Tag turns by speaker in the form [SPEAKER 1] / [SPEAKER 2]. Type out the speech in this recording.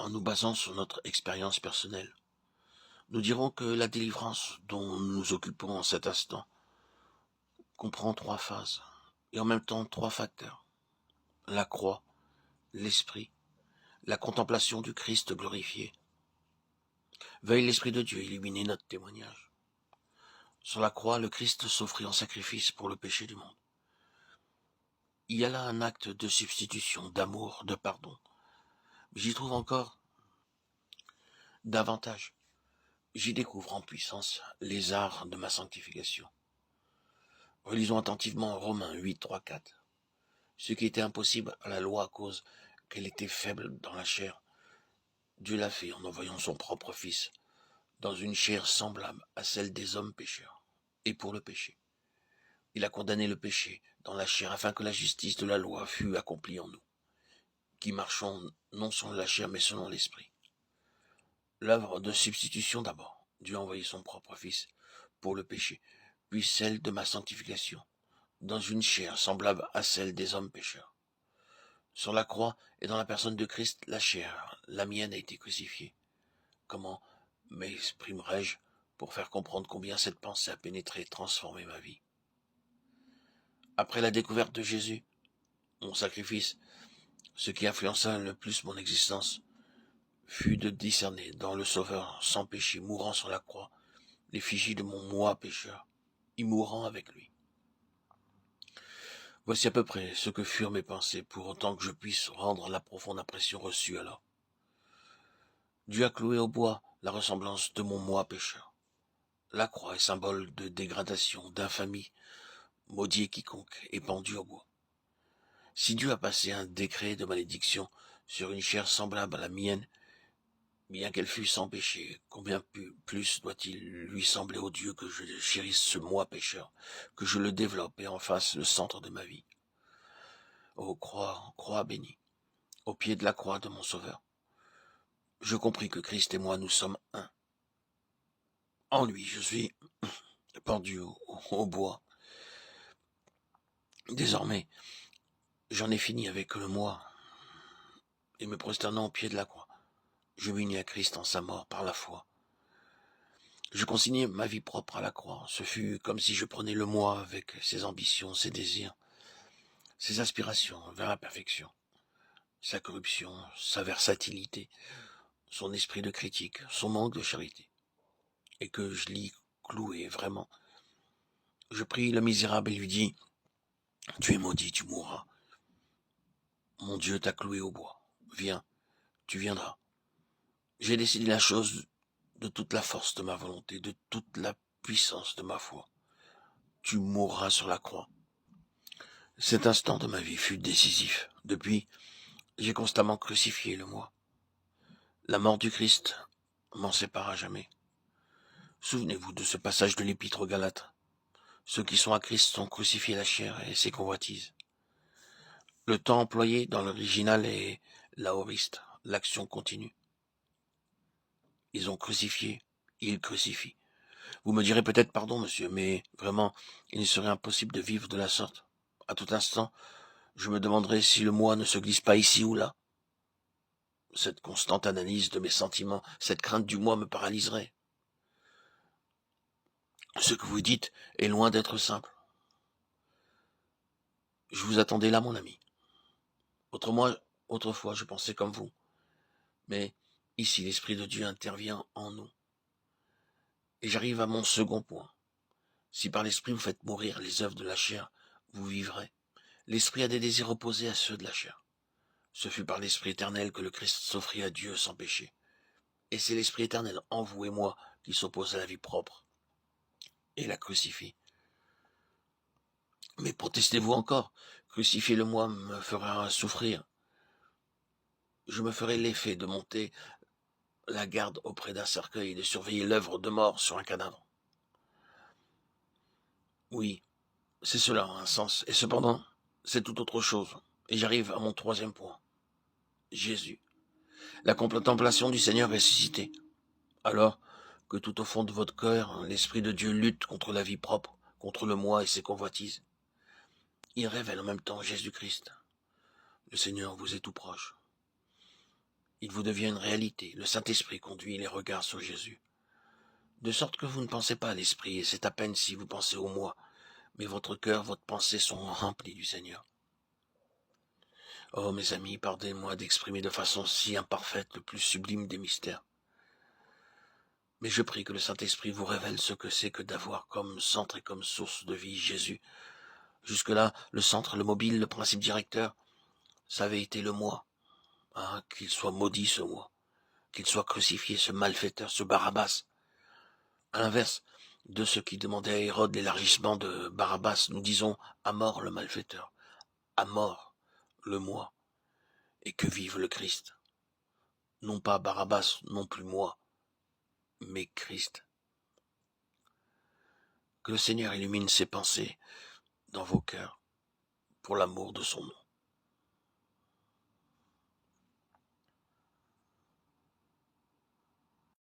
[SPEAKER 1] En nous basant sur notre expérience personnelle, nous dirons que la délivrance dont nous nous occupons en cet instant comprend trois phases et en même temps trois facteurs. La croix, l'esprit, la contemplation du Christ glorifié. Veuille l'Esprit de Dieu illuminer notre témoignage. Sur la croix, le Christ s'offrit en sacrifice pour le péché du monde. Il y a là un acte de substitution, d'amour, de pardon. J'y trouve encore davantage. J'y découvre en puissance les arts de ma sanctification. Relisons attentivement Romains 8, 3, 4. Ce qui était impossible à la loi à cause qu'elle était faible dans la chair, Dieu l'a fait en envoyant son propre Fils dans une chair semblable à celle des hommes pécheurs. Et pour le péché, il a condamné le péché dans la chair afin que la justice de la loi fût accomplie en nous, qui marchons non selon la chair mais selon l'esprit. L'œuvre de substitution d'abord. Dieu a envoyé son propre Fils pour le péché, puis celle de ma sanctification, dans une chair semblable à celle des hommes pécheurs. Sur la croix et dans la personne de Christ, la chair, la mienne, a été crucifiée. Comment m'exprimerai-je pour faire comprendre combien cette pensée a pénétré et transformé ma vie? Après la découverte de Jésus, mon sacrifice, ce qui influença le plus mon existence, fut de discerner dans le Sauveur sans péché, mourant sur la croix, l'effigie de mon moi pécheur, y mourant avec lui. Voici à peu près ce que furent mes pensées, pour autant que je puisse rendre la profonde impression reçue alors. Dieu a cloué au bois la ressemblance de mon moi pécheur. La croix est symbole de dégradation, d'infamie, maudit quiconque est pendu au bois. Si Dieu a passé un décret de malédiction sur une chair semblable à la mienne, bien qu'elle fût sans péché, combien plus doit-il lui sembler au Dieu que je chérisse ce moi pécheur, que je le développe et en fasse le centre de ma vie. Ô croix bénie, au pied de la croix de mon Sauveur, je compris que Christ et moi nous sommes un. En lui, je suis pendu au bois. Désormais, j'en ai fini avec le moi, et me prosternant au pied de la croix, je m'unis à Christ en sa mort par la foi. Je consignai ma vie propre à la croix. Ce fut comme si je prenais le moi avec ses ambitions, ses désirs, ses aspirations vers la perfection, sa corruption, sa versatilité, son esprit de critique, son manque de charité, et que je l'y clouai vraiment. Je pris le misérable et lui dis, « Tu es maudit, tu mourras. Mon Dieu t'a cloué au bois. Viens, tu viendras. » J'ai décidé la chose de toute la force de ma volonté, de toute la puissance de ma foi. Tu mourras sur la croix. Cet instant de ma vie fut décisif. Depuis, j'ai constamment crucifié le moi. La mort du Christ m'en sépare à jamais. Souvenez-vous de ce passage de l'Épître aux Galates. Ceux qui sont à Christ sont crucifiés la chair et ses convoitises. Le temps employé dans l'original est l'aoriste, l'action continue. Ils ont crucifié, ils crucifient. Vous me direz peut-être pardon, monsieur, mais vraiment, il ne serait impossible de vivre de la sorte. À tout instant, je me demanderai si le moi ne se glisse pas ici ou là. Cette constante analyse de mes sentiments, cette crainte du moi me paralyserait. Ce que vous dites est loin d'être simple. Je vous attendais là, mon ami. Autrefois, je pensais comme vous. Mais ici, l'Esprit de Dieu intervient en nous. Et j'arrive à mon second point. Si par l'Esprit vous faites mourir les œuvres de la chair, vous vivrez. L'Esprit a des désirs opposés à ceux de la chair. Ce fut par l'Esprit éternel que le Christ s'offrit à Dieu sans péché. Et c'est l'Esprit éternel en vous et moi qui s'oppose à la vie propre et la crucifie. Mais protestez-vous encore, crucifier le moi me fera souffrir. Je me ferai l'effet de monter la garde auprès d'un cercueil et de surveiller l'œuvre de mort sur un cadavre. Oui, c'est cela a un sens, et cependant, c'est tout autre chose. Et j'arrive à mon troisième point. Jésus. La contemplation du Seigneur ressuscité. Alors que tout au fond de votre cœur, l'Esprit de Dieu lutte contre la vie propre, contre le moi et ses convoitises. Il révèle en même temps Jésus-Christ. Le Seigneur vous est tout proche. il vous devient une réalité. Le Saint-Esprit conduit les regards sur Jésus. De sorte que vous ne pensez pas à l'Esprit, et c'est à peine si vous pensez au moi, mais votre cœur, votre pensée sont remplis du Seigneur. Oh, mes amis, pardonnez-moi d'exprimer de façon si imparfaite le plus sublime des mystères. Mais je prie que le Saint-Esprit vous révèle ce que c'est que d'avoir comme centre et comme source de vie Jésus. Jusque-là, le centre, le mobile, le principe directeur, ça avait été le moi. Ah, qu'il soit maudit ce moi, qu'il soit crucifié ce malfaiteur, ce Barabbas. À l'inverse de ceux qui demandaient à Hérode l'élargissement de Barabbas, nous disons à mort le malfaiteur, à mort le moi, et que vive le Christ. Non pas Barabbas, non plus moi, mais Christ. Que le Seigneur illumine ses pensées dans vos cœurs pour l'amour de son nom.